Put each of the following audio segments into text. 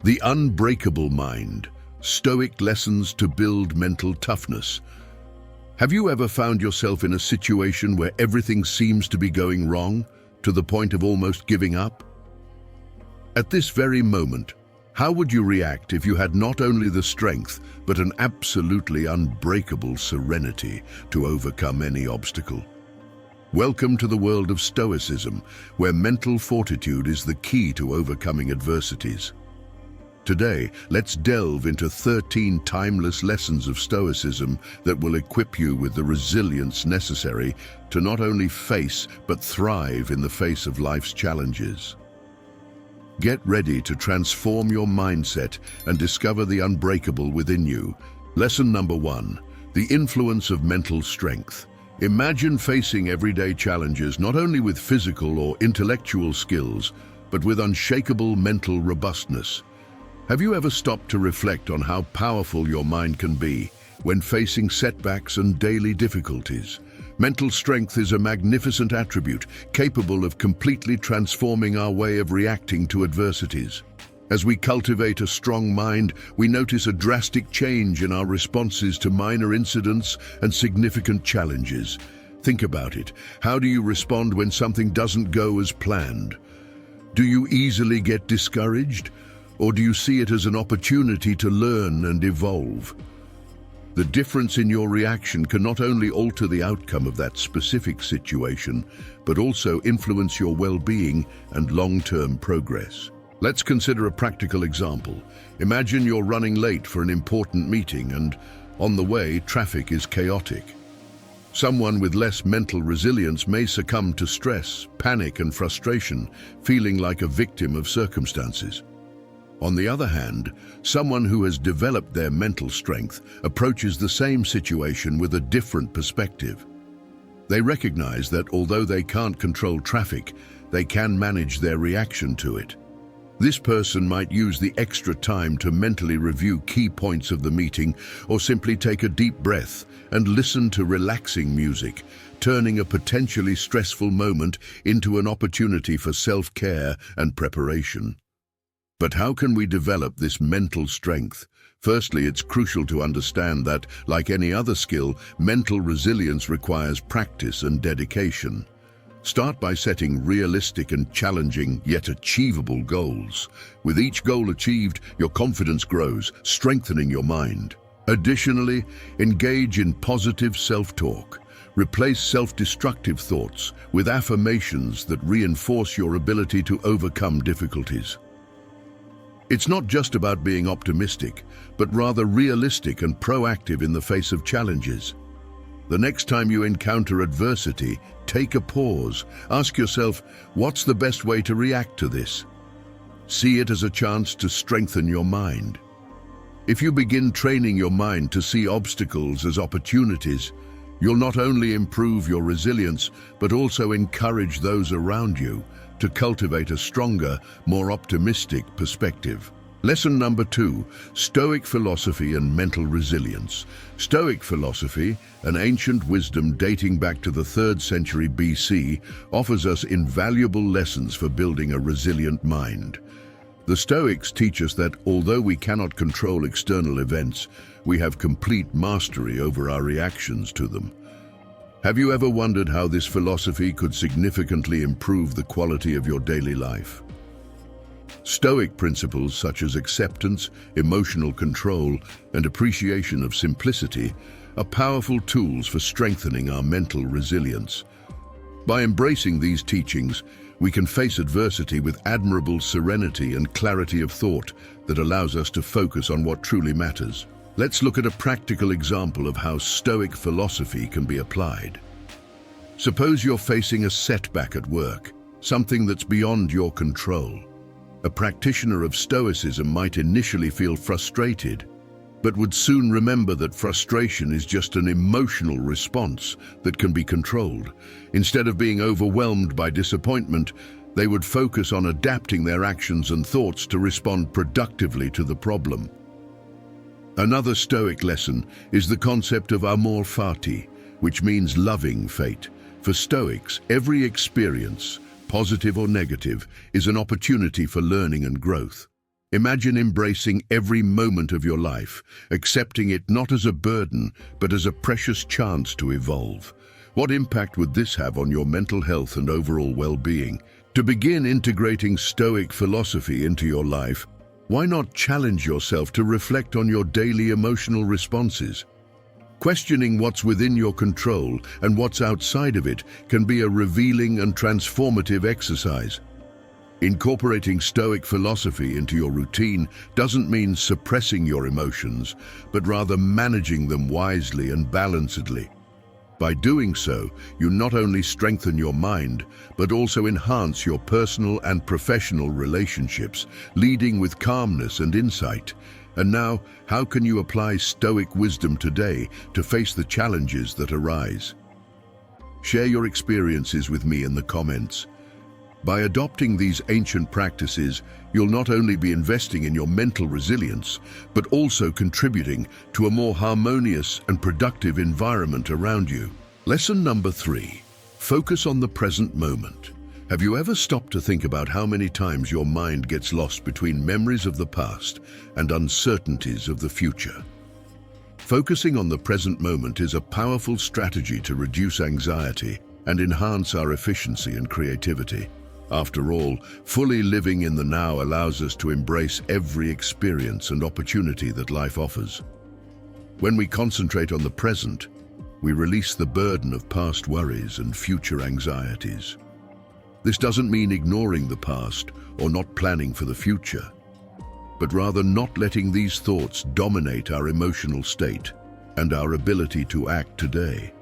The Unbreakable Mind, Stoic Lessons to Build Mental Toughness. Have you ever found yourself in a situation where everything seems to be going wrong, to the point of almost giving up? At this very moment, how would you react if you had not only the strength, but an absolutely unbreakable serenity to overcome any obstacle? Welcome to the world of Stoicism, where mental fortitude is the key to overcoming adversities. Today, let's delve into 13 timeless lessons of Stoicism that will equip you with the resilience necessary to not only face, but thrive in the face of life's challenges. Get ready to transform your mindset and discover the unbreakable within you. Lesson number 1, the influence of mental strength. Imagine facing everyday challenges not only with physical or intellectual skills, but with unshakable mental robustness. Have you ever stopped to reflect on how powerful your mind can be when facing setbacks and daily difficulties? Mental strength is a magnificent attribute capable of completely transforming our way of reacting to adversities. As we cultivate a strong mind, we notice a drastic change in our responses to minor incidents and significant challenges. Think about it. How do you respond when something doesn't go as planned? Do you easily get discouraged? Or do you see it as an opportunity to learn and evolve? The difference in your reaction can not only alter the outcome of that specific situation, but also influence your well-being and long-term progress. Let's consider a practical example. Imagine you're running late for an important meeting and, on the way, traffic is chaotic. Someone with less mental resilience may succumb to stress, panic, and frustration, feeling like a victim of circumstances. On the other hand, someone who has developed their mental strength approaches the same situation with a different perspective. They recognize that although they can't control traffic, they can manage their reaction to it. This person might use the extra time to mentally review key points of the meeting, or simply take a deep breath and listen to relaxing music, turning a potentially stressful moment into an opportunity for self-care and preparation. But how can we develop this mental strength? Firstly, it's crucial to understand that, like any other skill, mental resilience requires practice and dedication. Start by setting realistic and challenging, yet achievable goals. With each goal achieved, your confidence grows, strengthening your mind. Additionally, engage in positive self-talk. Replace self-destructive thoughts with affirmations that reinforce your ability to overcome difficulties. It's not just about being optimistic, but rather realistic and proactive in the face of challenges. The next time you encounter adversity, take a pause. Ask yourself, what's the best way to react to this? See it as a chance to strengthen your mind. If you begin training your mind to see obstacles as opportunities, you'll not only improve your resilience, but also encourage those around you to cultivate a stronger, more optimistic perspective. Lesson number 2, Stoic philosophy and mental resilience. Stoic philosophy, an ancient wisdom dating back to the 3rd century BC, offers us invaluable lessons for building a resilient mind. The Stoics teach us that although we cannot control external events, we have complete mastery over our reactions to them. Have you ever wondered how this philosophy could significantly improve the quality of your daily life? Stoic principles such as acceptance, emotional control, and appreciation of simplicity are powerful tools for strengthening our mental resilience. By embracing these teachings, we can face adversity with admirable serenity and clarity of thought that allows us to focus on what truly matters. Let's look at a practical example of how Stoic philosophy can be applied. Suppose you're facing a setback at work, something that's beyond your control. A practitioner of Stoicism might initially feel frustrated, but would soon remember that frustration is just an emotional response that can be controlled. Instead of being overwhelmed by disappointment, they would focus on adapting their actions and thoughts to respond productively to the problem. Another Stoic lesson is the concept of amor fati, which means loving fate. For Stoics, every experience, positive or negative, is an opportunity for learning and growth. Imagine embracing every moment of your life, accepting it not as a burden, but as a precious chance to evolve. What impact would this have on your mental health and overall well-being? To begin integrating Stoic philosophy into your life, why not challenge yourself to reflect on your daily emotional responses? Questioning what's within your control and what's outside of it can be a revealing and transformative exercise. Incorporating Stoic philosophy into your routine doesn't mean suppressing your emotions, but rather managing them wisely and balancedly. By doing so, you not only strengthen your mind, but also enhance your personal and professional relationships, leading with calmness and insight. And now, how can you apply Stoic wisdom today to face the challenges that arise? Share your experiences with me in the comments. By adopting these ancient practices, you'll not only be investing in your mental resilience, but also contributing to a more harmonious and productive environment around you. Lesson number 3. Focus on the present moment. Have you ever stopped to think about how many times your mind gets lost between memories of the past and uncertainties of the future? Focusing on the present moment is a powerful strategy to reduce anxiety and enhance our efficiency and creativity. After all, fully living in the now allows us to embrace every experience and opportunity that life offers. When we concentrate on the present, we release the burden of past worries and future anxieties. This doesn't mean ignoring the past or not planning for the future, but rather not letting these thoughts dominate our emotional state and our ability to act today.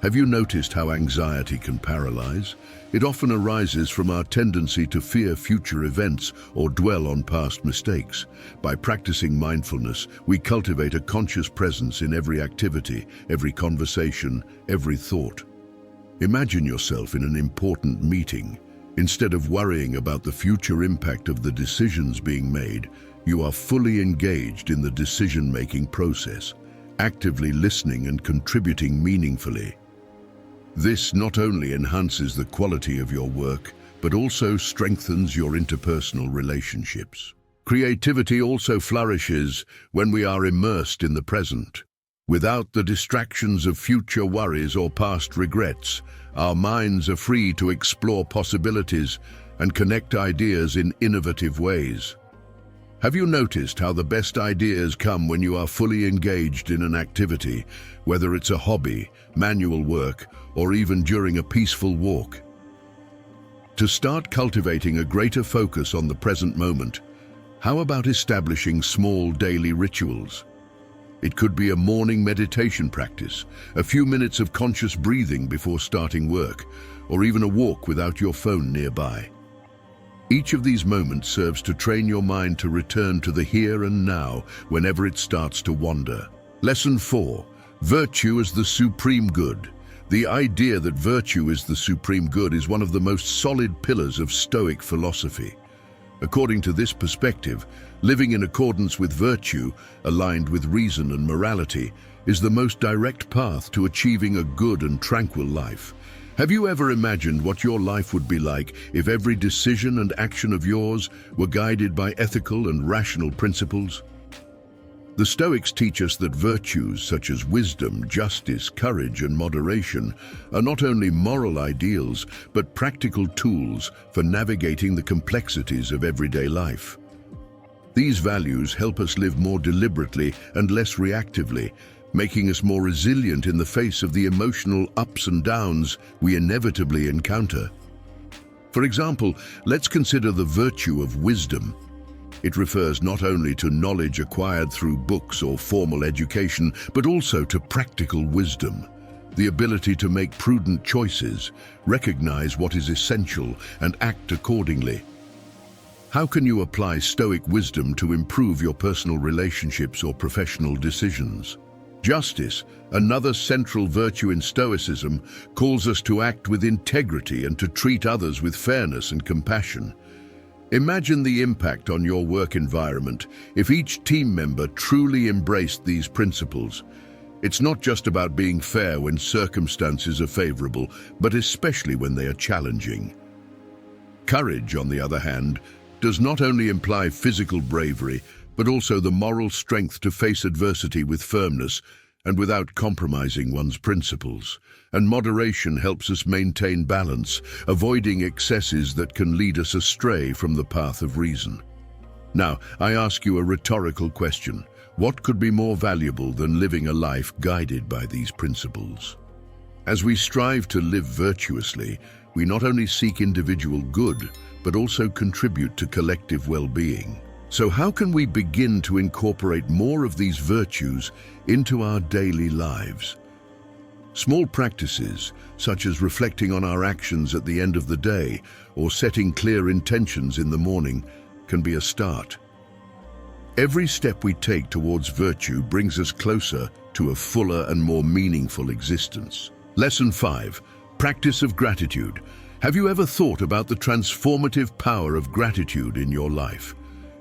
Have you noticed how anxiety can paralyze? It often arises from our tendency to fear future events or dwell on past mistakes. By practicing mindfulness, we cultivate a conscious presence in every activity, every conversation, every thought. Imagine yourself in an important meeting. Instead of worrying about the future impact of the decisions being made, you are fully engaged in the decision-making process, actively listening and contributing meaningfully. This not only enhances the quality of your work, but also strengthens your interpersonal relationships. Creativity also flourishes when we are immersed in the present. Without the distractions of future worries or past regrets, our minds are free to explore possibilities and connect ideas in innovative ways. Have you noticed how the best ideas come when you are fully engaged in an activity, whether it's a hobby, manual work, or even during a peaceful walk? To start cultivating a greater focus on the present moment, how about establishing small daily rituals? It could be a morning meditation practice, a few minutes of conscious breathing before starting work, or even a walk without your phone nearby. Each of these moments serves to train your mind to return to the here and now whenever it starts to wander. Lesson 4. Virtue as the supreme good. The idea that virtue is the supreme good is one of the most solid pillars of Stoic philosophy. According to this perspective, living in accordance with virtue, aligned with reason and morality, is the most direct path to achieving a good and tranquil life. Have you ever imagined what your life would be like if every decision and action of yours were guided by ethical and rational principles? The Stoics teach us that virtues such as wisdom, justice, courage, and moderation are not only moral ideals, but practical tools for navigating the complexities of everyday life. These values help us live more deliberately and less reactively, making us more resilient in the face of the emotional ups and downs we inevitably encounter. For example, let's consider the virtue of wisdom. It refers not only to knowledge acquired through books or formal education, but also to practical wisdom, the ability to make prudent choices, recognize what is essential, and act accordingly. How can you apply Stoic wisdom to improve your personal relationships or professional decisions? Justice, another central virtue in Stoicism, calls us to act with integrity and to treat others with fairness and compassion. Imagine the impact on your work environment if each team member truly embraced these principles. It's not just about being fair when circumstances are favorable, but especially when they are challenging. Courage, on the other hand, does not only imply physical bravery, but also the moral strength to face adversity with firmness and without compromising one's principles. And moderation helps us maintain balance, avoiding excesses that can lead us astray from the path of reason. Now, I ask you a rhetorical question. What could be more valuable than living a life guided by these principles? As we strive to live virtuously, we not only seek individual good, but also contribute to collective well-being. So how can we begin to incorporate more of these virtues into our daily lives? Small practices, such as reflecting on our actions at the end of the day or setting clear intentions in the morning, can be a start. Every step we take towards virtue brings us closer to a fuller and more meaningful existence. Lesson 5. Practice of gratitude. Have you ever thought about the transformative power of gratitude in your life?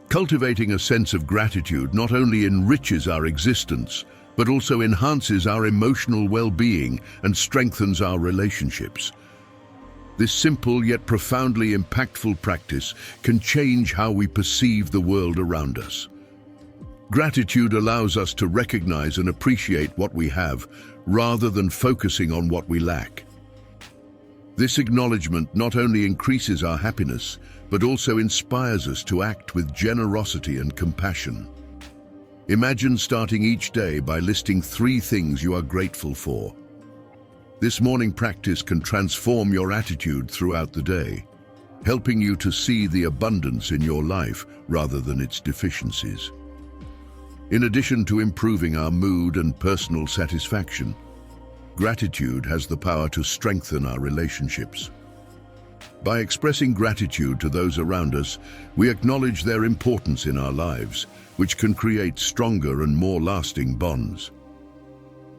Cultivating a sense of gratitude not only enriches our existence, but also enhances our emotional well-being and strengthens our relationships. This simple yet profoundly impactful practice can change how we perceive the world around us. Gratitude allows us to recognize and appreciate what we have, rather than focusing on what we lack. This acknowledgement not only increases our happiness, but also inspires us to act with generosity and compassion. Imagine starting each day by listing 3 things you are grateful for. This morning practice can transform your attitude throughout the day, helping you to see the abundance in your life rather than its deficiencies. In addition to improving our mood and personal satisfaction, gratitude has the power to strengthen our relationships. By expressing gratitude to those around us, we acknowledge their importance in our lives, which can create stronger and more lasting bonds.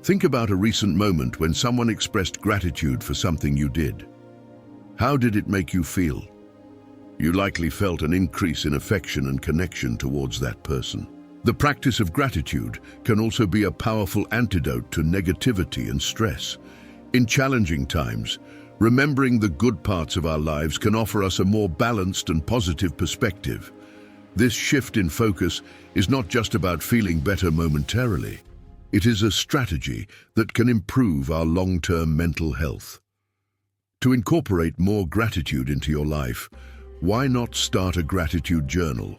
Think about a recent moment when someone expressed gratitude for something you did. How did it make you feel? You likely felt an increase in affection and connection towards that person. The practice of gratitude can also be a powerful antidote to negativity and stress. In challenging times, remembering the good parts of our lives can offer us a more balanced and positive perspective. This shift in focus is not just about feeling better momentarily. It is a strategy that can improve our long-term mental health. To incorporate more gratitude into your life, why not start a gratitude journal?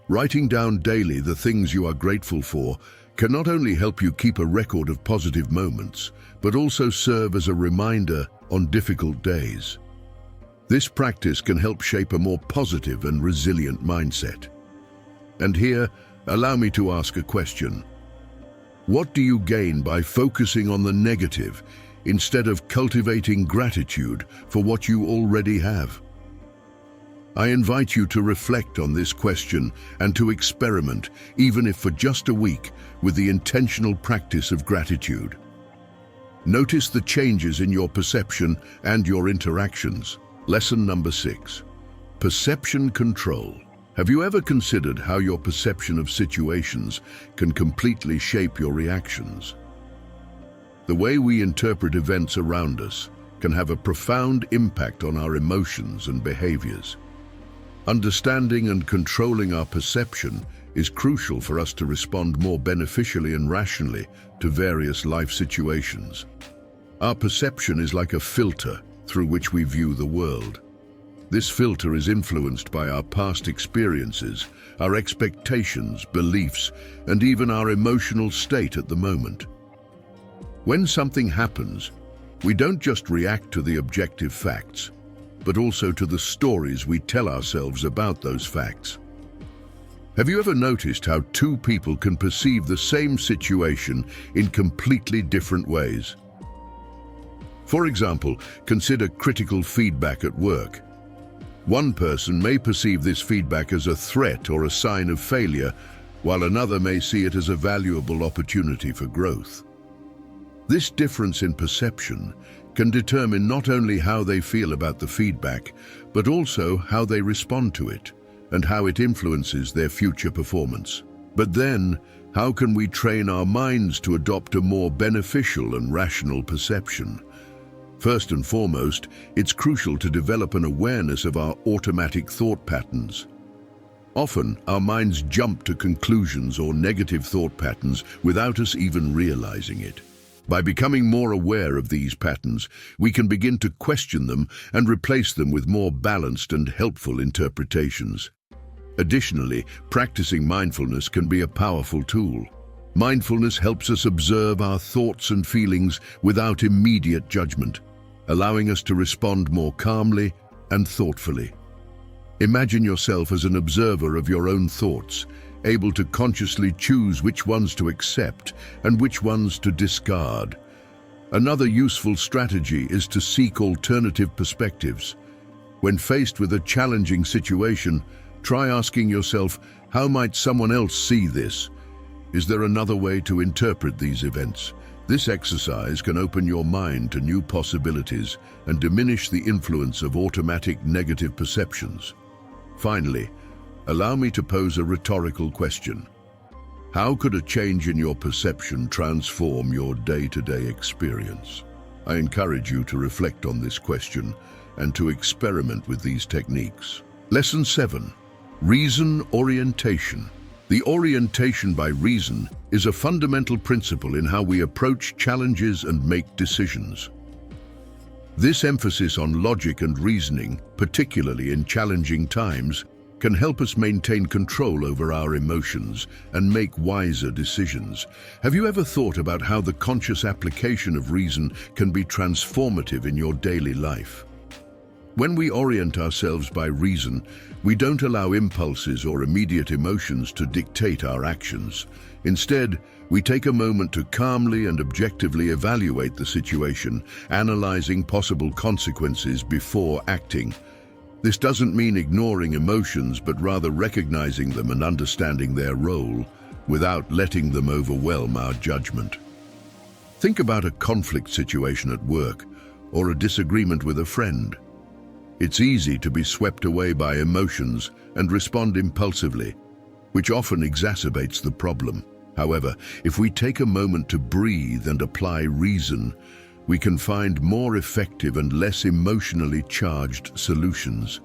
Writing down daily the things you are grateful for can not only help you keep a record of positive moments, but also serve as a reminder on difficult days. This practice can help shape a more positive and resilient mindset. And here, allow me to ask a question. What do you gain by focusing on the negative instead of cultivating gratitude for what you already have? I invite you to reflect on this question and to experiment, even if for just a week, with the intentional practice of gratitude. Notice the changes in your perception and your interactions. Lesson number 6. Perception control. Have you ever considered how your perception of situations can completely shape your reactions? The way we interpret events around us can have a profound impact on our emotions and behaviors. Understanding and controlling our perception is crucial for us to respond more beneficially and rationally to various life situations. Our perception is like a filter through which we view the world. This filter is influenced by our past experiences, our expectations, beliefs, and even our emotional state at the moment. When something happens, we don't just react to the objective facts, but also to the stories we tell ourselves about those facts. Have you ever noticed how 2 people can perceive the same situation in completely different ways? For example, consider critical feedback at work. One person may perceive this feedback as a threat or a sign of failure, while another may see it as a valuable opportunity for growth. This difference in perception can determine not only how they feel about the feedback, but also how they respond to it and how it influences their future performance. But then, how can we train our minds to adopt a more beneficial and rational perception? First and foremost, it's crucial to develop an awareness of our automatic thought patterns. Often, our minds jump to conclusions or negative thought patterns without us even realizing it. By becoming more aware of these patterns, we can begin to question them and replace them with more balanced and helpful interpretations. Additionally, practicing mindfulness can be a powerful tool. Mindfulness helps us observe our thoughts and feelings without immediate judgment, allowing us to respond more calmly and thoughtfully. Imagine yourself as an observer of your own thoughts, able to consciously choose which ones to accept and which ones to discard. Another useful strategy is to seek alternative perspectives. When faced with a challenging situation, try asking yourself, how might someone else see this? Is there another way to interpret these events? This exercise can open your mind to new possibilities and diminish the influence of automatic negative perceptions. Finally, allow me to pose a rhetorical question. How could a change in your perception transform your day-to-day experience? I encourage you to reflect on this question and to experiment with these techniques. Lesson 7. Reason orientation. The orientation by reason is a fundamental principle in how we approach challenges and make decisions. This emphasis on logic and reasoning, particularly in challenging times, can help us maintain control over our emotions and make wiser decisions. Have you ever thought about how the conscious application of reason can be transformative in your daily life? When we orient ourselves by reason, we don't allow impulses or immediate emotions to dictate our actions. Instead, we take a moment to calmly and objectively evaluate the situation, analyzing possible consequences before acting. This doesn't mean ignoring emotions, but rather recognizing them and understanding their role without letting them overwhelm our judgment. Think about a conflict situation at work or a disagreement with a friend. It's easy to be swept away by emotions and respond impulsively, which often exacerbates the problem. However, if we take a moment to breathe and apply reason, we can find more effective and less emotionally charged solutions.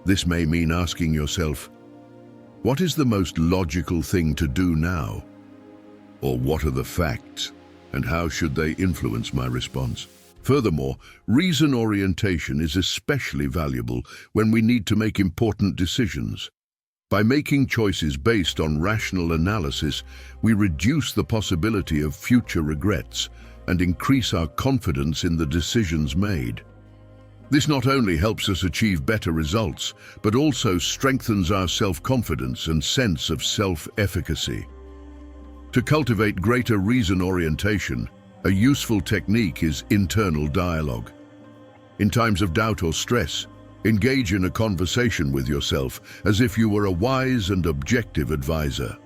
This may mean asking yourself, what is the most logical thing to do now? Or what are the facts, and how should they influence my response? Furthermore, reason orientation is especially valuable when we need to make important decisions. By making choices based on rational analysis, we reduce the possibility of future regrets and increase our confidence in the decisions made. This not only helps us achieve better results, but also strengthens our self-confidence and sense of self-efficacy. To cultivate greater reason orientation, a useful technique is internal dialogue. In times of doubt or stress, engage in a conversation with yourself as if you were a wise and objective advisor.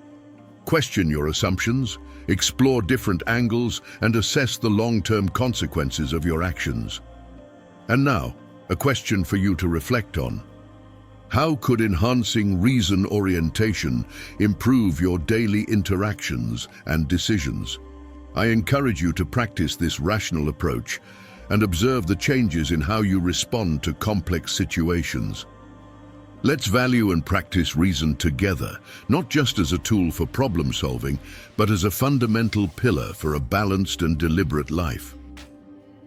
Question your assumptions, explore different angles, and assess the long-term consequences of your actions. And now, a question for you to reflect on. How could enhancing reason orientation improve your daily interactions and decisions? I encourage you to practice this rational approach and observe the changes in how you respond to complex situations. Let's value and practice reason together, not just as a tool for problem solving, but as a fundamental pillar for a balanced and deliberate life.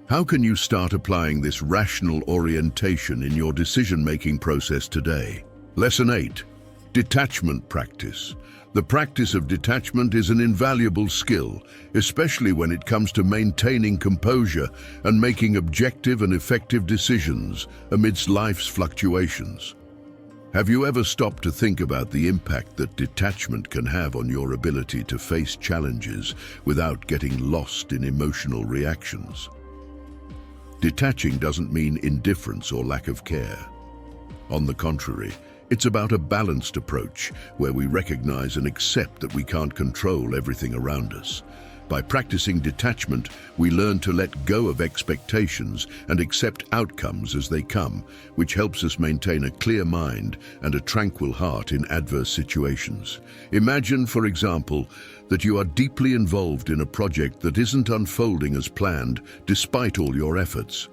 How can you start applying this rational orientation in your decision-making process today? Lesson 8. Detachment practice. The practice of detachment is an invaluable skill, especially when it comes to maintaining composure and making objective and effective decisions amidst life's fluctuations. Have you ever stopped to think about the impact that detachment can have on your ability to face challenges without getting lost in emotional reactions? Detaching doesn't mean indifference or lack of care. On the contrary, it's about a balanced approach where we recognize and accept that we can't control everything around us. By practicing detachment, we learn to let go of expectations and accept outcomes as they come, which helps us maintain a clear mind and a tranquil heart in adverse situations. Imagine, for example, that you are deeply involved in a project that isn't unfolding as planned, despite all your efforts.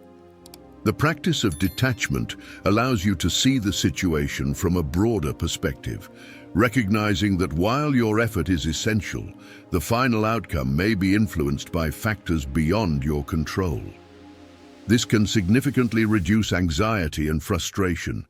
The practice of detachment allows you to see the situation from a broader perspective, recognizing that while your effort is essential, the final outcome may be influenced by factors beyond your control. This can significantly reduce anxiety and frustration,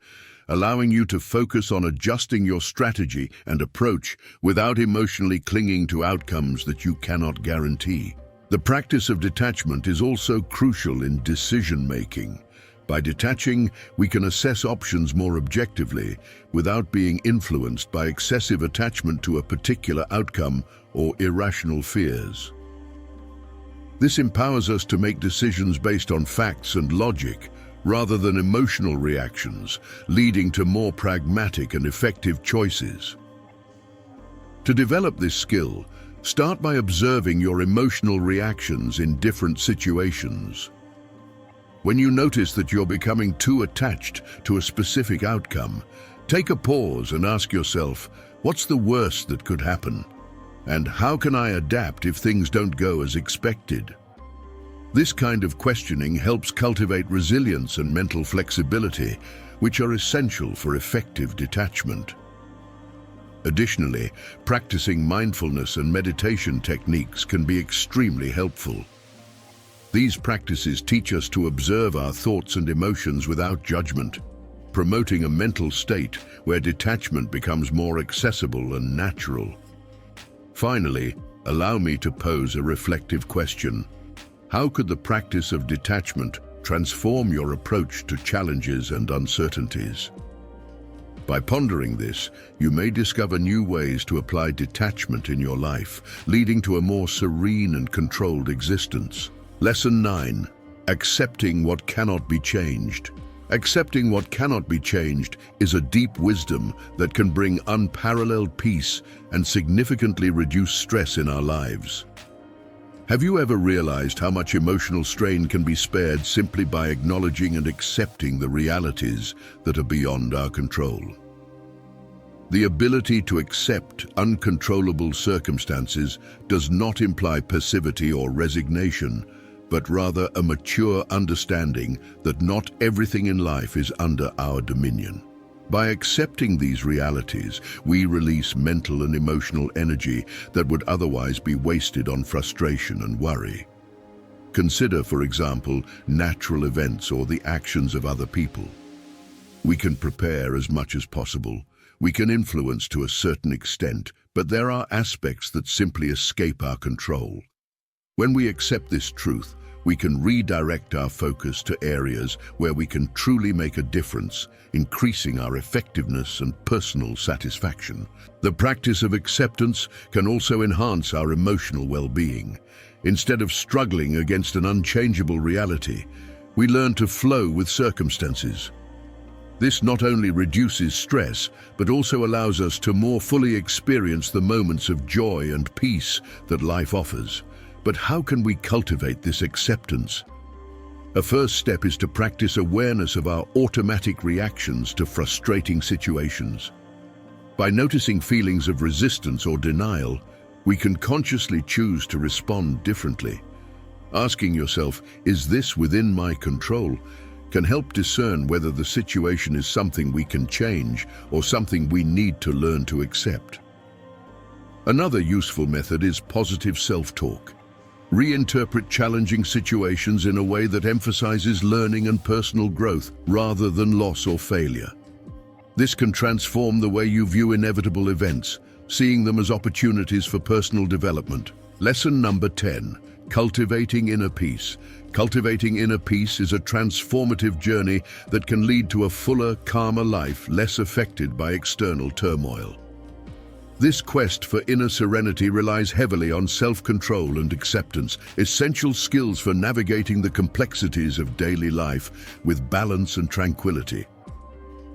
allowing you to focus on adjusting your strategy and approach without emotionally clinging to outcomes that you cannot guarantee. The practice of detachment is also crucial in decision-making. By detaching, we can assess options more objectively without being influenced by excessive attachment to a particular outcome or irrational fears. This empowers us to make decisions based on facts and logic rather than emotional reactions, leading to more pragmatic and effective choices. To develop this skill, start by observing your emotional reactions in different situations. When you notice that you're becoming too attached to a specific outcome, take a pause and ask yourself, what's the worst that could happen? And how can I adapt if things don't go as expected? This kind of questioning helps cultivate resilience and mental flexibility, which are essential for effective detachment. Additionally, practicing mindfulness and meditation techniques can be extremely helpful. These practices teach us to observe our thoughts and emotions without judgment, promoting a mental state where detachment becomes more accessible and natural. Finally, allow me to pose a reflective question. How could the practice of detachment transform your approach to challenges and uncertainties? By pondering this, you may discover new ways to apply detachment in your life, leading to a more serene and controlled existence. Lesson 9. Accepting what cannot be changed. Accepting what cannot be changed is a deep wisdom that can bring unparalleled peace and significantly reduce stress in our lives. Have you ever realized how much emotional strain can be spared simply by acknowledging and accepting the realities that are beyond our control? The ability to accept uncontrollable circumstances does not imply passivity or resignation, but rather a mature understanding that not everything in life is under our dominion. By accepting these realities, we release mental and emotional energy that would otherwise be wasted on frustration and worry. Consider, for example, natural events or the actions of other people. We can prepare as much as possible. We can influence to a certain extent, but there are aspects that simply escape our control. When we accept this truth, we can redirect our focus to areas where we can truly make a difference, increasing our effectiveness and personal satisfaction. The practice of acceptance can also enhance our emotional well-being. Instead of struggling against an unchangeable reality, we learn to flow with circumstances. This not only reduces stress, but also allows us to more fully experience the moments of joy and peace that life offers. But how can we cultivate this acceptance? A first step is to practice awareness of our automatic reactions to frustrating situations. By noticing feelings of resistance or denial, we can consciously choose to respond differently. Asking yourself, is this within my control, can help discern whether the situation is something we can change or something we need to learn to accept. Another useful method is positive self-talk. Reinterpret challenging situations in a way that emphasizes learning and personal growth rather than loss or failure. This can transform the way you view inevitable events, seeing them as opportunities for personal development. Lesson number 10. Cultivating inner peace. Cultivating inner peace is a transformative journey that can lead to a fuller, calmer life, less affected by external turmoil. This quest for inner serenity relies heavily on self-control and acceptance, essential skills for navigating the complexities of daily life with balance and tranquility.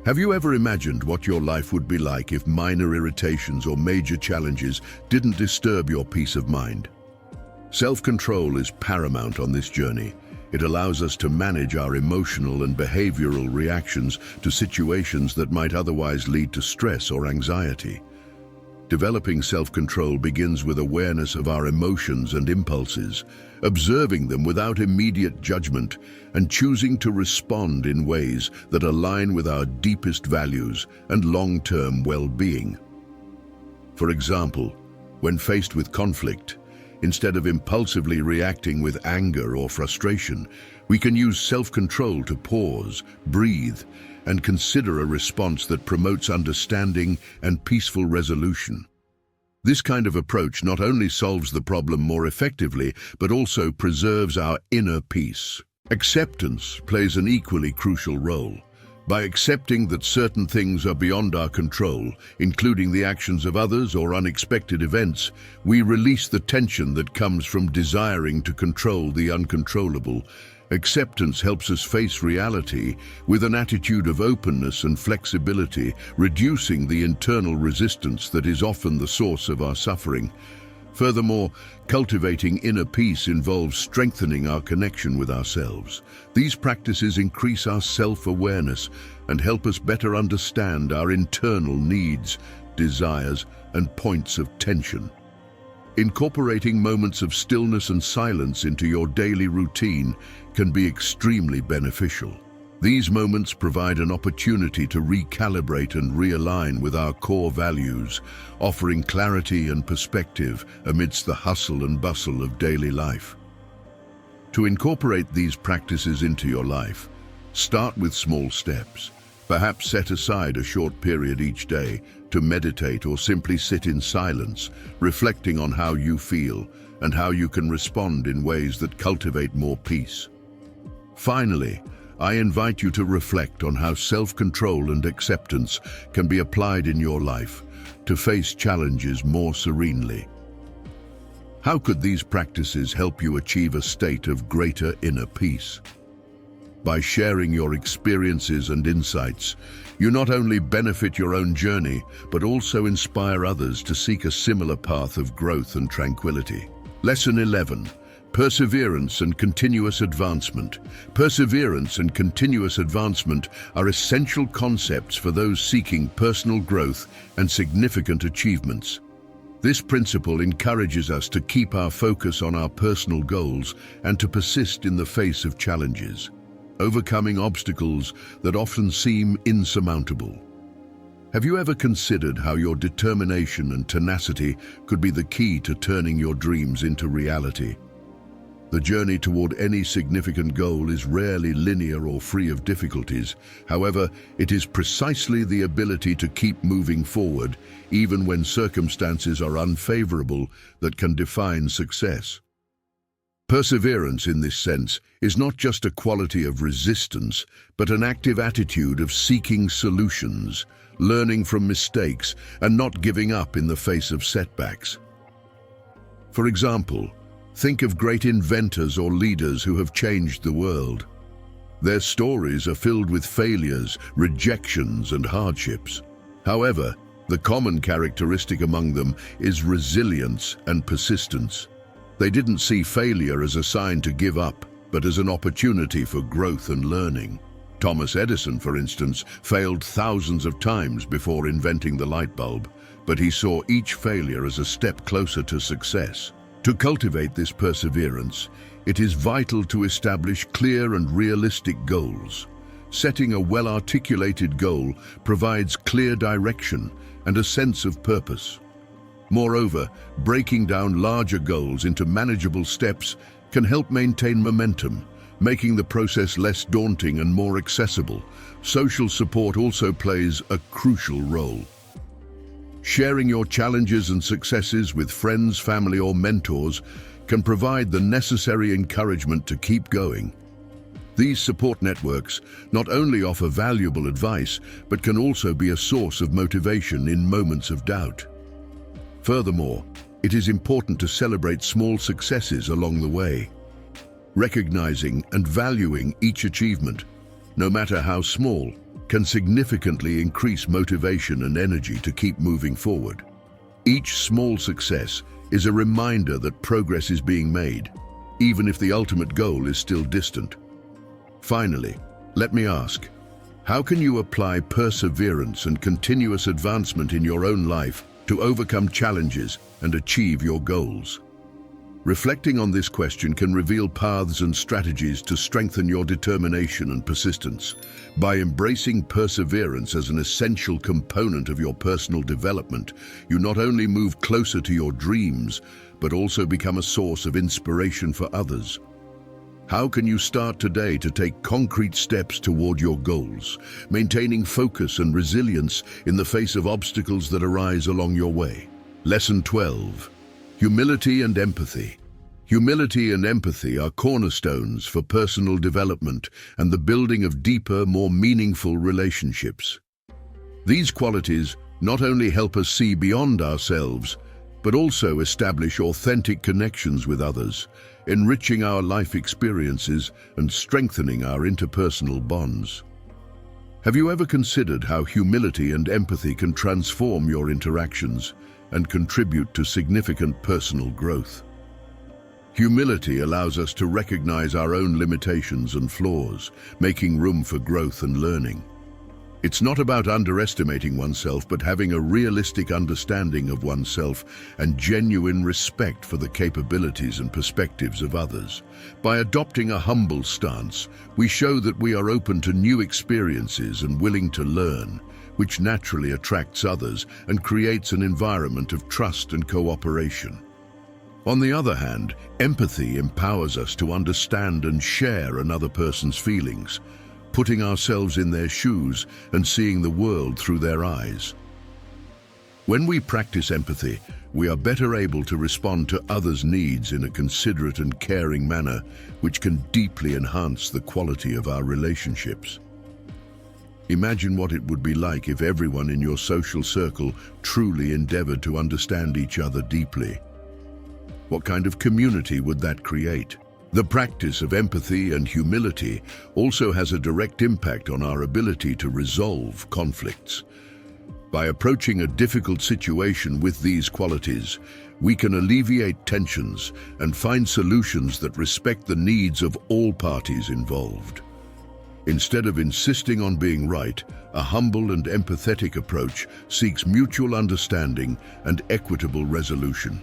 Have you ever imagined what your life would be like if minor irritations or major challenges didn't disturb your peace of mind? Self-control is paramount on this journey. It allows us to manage our emotional and behavioral reactions to situations that might otherwise lead to stress or anxiety. Developing self-control begins with awareness of our emotions and impulses, observing them without immediate judgment, and choosing to respond in ways that align with our deepest values and long-term well-being. For example, when faced with conflict, instead of impulsively reacting with anger or frustration, we can use self-control to pause, breathe, and consider a response that promotes understanding and peaceful resolution. This kind of approach not only solves the problem more effectively, but also preserves our inner peace. Acceptance plays an equally crucial role. By accepting that certain things are beyond our control, including the actions of others or unexpected events, we release the tension that comes from desiring to control the uncontrollable. Acceptance helps us face reality with an attitude of openness and flexibility, reducing the internal resistance that is often the source of our suffering. Furthermore, cultivating inner peace involves strengthening our connection with ourselves. These practices increase our self-awareness and help us better understand our internal needs, desires, and points of tension. Incorporating moments of stillness and silence into your daily routine can be extremely beneficial. These moments provide an opportunity to recalibrate and realign with our core values, offering clarity and perspective amidst the hustle and bustle of daily life. To incorporate these practices into your life, start with small steps. Perhaps set aside a short period each day to meditate or simply sit in silence, reflecting on how you feel and how you can respond in ways that cultivate more peace. Finally, I invite you to reflect on how self-control and acceptance can be applied in your life to face challenges more serenely. How could these practices help you achieve a state of greater inner peace? By sharing your experiences and insights, you not only benefit your own journey, but also inspire others to seek a similar path of growth and tranquility. Lesson 11. Perseverance and continuous advancement. Perseverance and continuous advancement are essential concepts for those seeking personal growth and significant achievements. This principle encourages us to keep our focus on our personal goals and to persist in the face of challenges, overcoming obstacles that often seem insurmountable. Have you ever considered how your determination and tenacity could be the key to turning your dreams into reality? The journey toward any significant goal is rarely linear or free of difficulties. However, it is precisely the ability to keep moving forward, even when circumstances are unfavorable, that can define success. Perseverance, in this sense, is not just a quality of resistance, but an active attitude of seeking solutions, learning from mistakes, and not giving up in the face of setbacks. For example, think of great inventors or leaders who have changed the world. Their stories are filled with failures, rejections, and hardships. However, the common characteristic among them is resilience and persistence. They didn't see failure as a sign to give up, but as an opportunity for growth and learning. Thomas Edison, for instance, failed thousands of times before inventing the light bulb, but he saw each failure as a step closer to success. To cultivate this perseverance, it is vital to establish clear and realistic goals. Setting a well-articulated goal provides clear direction and a sense of purpose. Moreover, breaking down larger goals into manageable steps can help maintain momentum, making the process less daunting and more accessible. Social support also plays a crucial role. Sharing your challenges and successes with friends, family, or mentors can provide the necessary encouragement to keep going. These support networks not only offer valuable advice, but can also be a source of motivation in moments of doubt. Furthermore, it is important to celebrate small successes along the way. Recognizing and valuing each achievement, no matter how small, can significantly increase motivation and energy to keep moving forward. Each small success, is a reminder that progress is being made, even if the ultimate goal is still distant. Finally, let me ask, how can you apply perseverance and continuous advancement in your own life to overcome challenges and achieve your goals? Reflecting on this question can reveal paths and strategies to strengthen your determination and persistence. By embracing perseverance as an essential component of your personal development, you not only move closer to your dreams, but also become a source of inspiration for others. How can you start today to take concrete steps toward your goals, maintaining focus and resilience in the face of obstacles that arise along your way? Lesson 12. Humility and empathy. Humility and empathy are cornerstones for personal development and the building of deeper, more meaningful relationships. These qualities not only help us see beyond ourselves, but also establish authentic connections with others, enriching our life experiences and strengthening our interpersonal bonds. Have you ever considered how humility and empathy can transform your interactions and contribute to significant personal growth? Humility allows us to recognize our own limitations and flaws, making room for growth and learning. It's not about underestimating oneself, but having a realistic understanding of oneself and genuine respect for the capabilities and perspectives of others. By adopting a humble stance, we show that we are open to new experiences and willing to learn, which naturally attracts others and creates an environment of trust and cooperation. On the other hand, empathy empowers us to understand and share another person's feelings, putting ourselves in their shoes and seeing the world through their eyes. When we practice empathy, we are better able to respond to others' needs in a considerate and caring manner, which can deeply enhance the quality of our relationships. Imagine what it would be like if everyone in your social circle truly endeavored to understand each other deeply. What kind of community would that create? The practice of empathy and humility also has a direct impact on our ability to resolve conflicts. By approaching a difficult situation with these qualities, we can alleviate tensions and find solutions that respect the needs of all parties involved. Instead of insisting on being right, a humble and empathetic approach seeks mutual understanding and equitable resolution.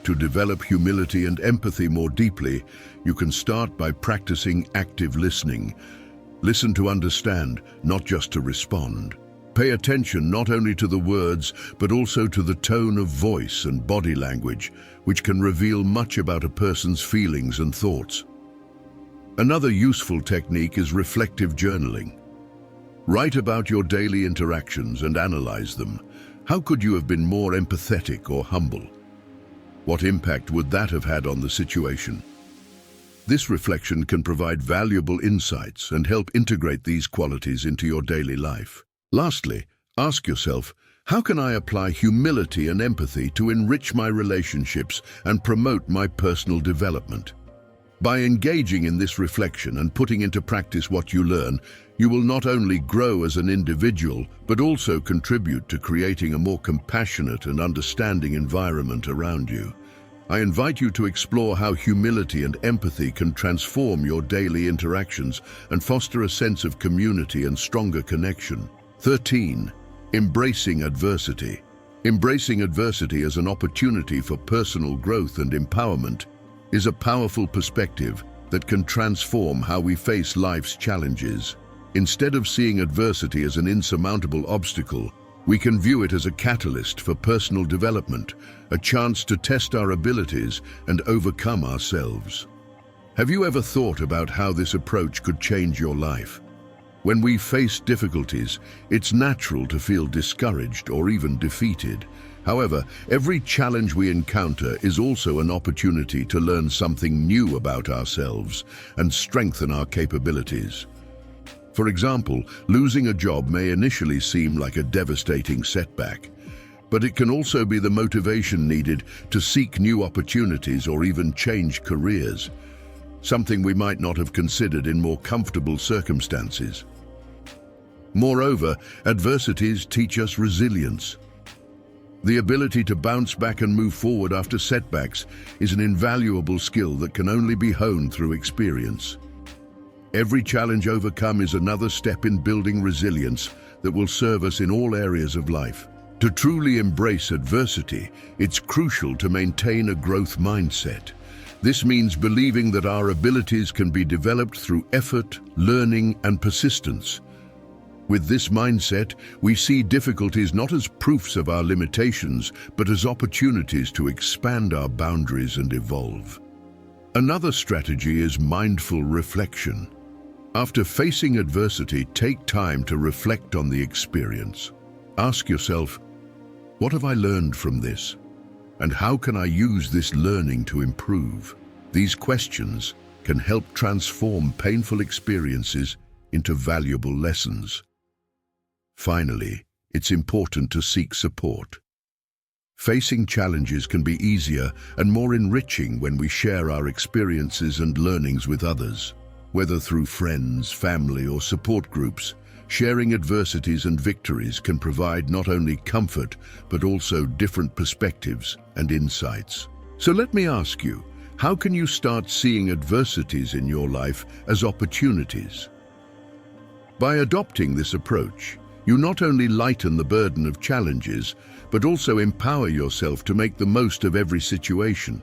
To develop humility and empathy more deeply, you can start by practicing active listening. Listen to understand, not just to respond. Pay attention not only to the words, but also to the tone of voice and body language, which can reveal much about a person's feelings and thoughts. Another useful technique is reflective journaling. Write about your daily interactions and analyze them. How could you have been more empathetic or humble? What impact would that have had on the situation? This reflection can provide valuable insights and help integrate these qualities into your daily life. Lastly, ask yourself, how can I apply humility and empathy to enrich my relationships and promote my personal development? By engaging in this reflection and putting into practice what you learn, you will not only grow as an individual, but also contribute to creating a more compassionate and understanding environment around you. I invite you to explore how humility and empathy can transform your daily interactions and foster a sense of community and stronger connection. 13. Embracing adversity. Embracing adversity as an opportunity for personal growth and empowerment is a powerful perspective that can transform how we face life's challenges. Instead of seeing adversity as an insurmountable obstacle, we can view it as a catalyst for personal development, a chance to test our abilities and overcome ourselves. Have you ever thought about how this approach could change your life? When we face difficulties, it's natural to feel discouraged or even defeated. However, every challenge we encounter is also an opportunity to learn something new about ourselves and strengthen our capabilities. For example, losing a job may initially seem like a devastating setback, but it can also be the motivation needed to seek new opportunities or even change careers, something we might not have considered in more comfortable circumstances. Moreover, adversities teach us resilience. The ability to bounce back and move forward after setbacks is an invaluable skill that can only be honed through experience. Every challenge overcome is another step in building resilience that will serve us in all areas of life. To truly embrace adversity, it's crucial to maintain a growth mindset. This means believing that our abilities can be developed through effort, learning, and persistence. With this mindset, we see difficulties not as proofs of our limitations, but as opportunities to expand our boundaries and evolve. Another strategy is mindful reflection. After facing adversity, take time to reflect on the experience. Ask yourself, what have I learned from this? And how can I use this learning to improve? These questions can help transform painful experiences into valuable lessons. Finally, it's important to seek support. Facing challenges can be easier and more enriching when we share our experiences and learnings with others. Whether through friends, family, or support groups, sharing adversities and victories can provide not only comfort, but also different perspectives and insights. So let me ask you, how can you start seeing adversities in your life as opportunities? By adopting this approach, you not only lighten the burden of challenges, but also empower yourself to make the most of every situation.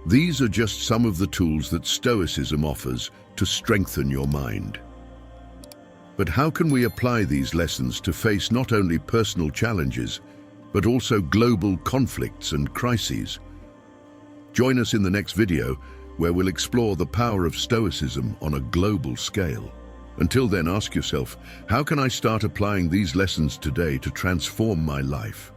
These are just some of the tools that Stoicism offers to strengthen your mind. But how can we apply these lessons to face not only personal challenges, but also global conflicts and crises? Join us in the next video, where we'll explore the power of Stoicism on a global scale. Until then, ask yourself, how can I start applying these lessons today to transform my life?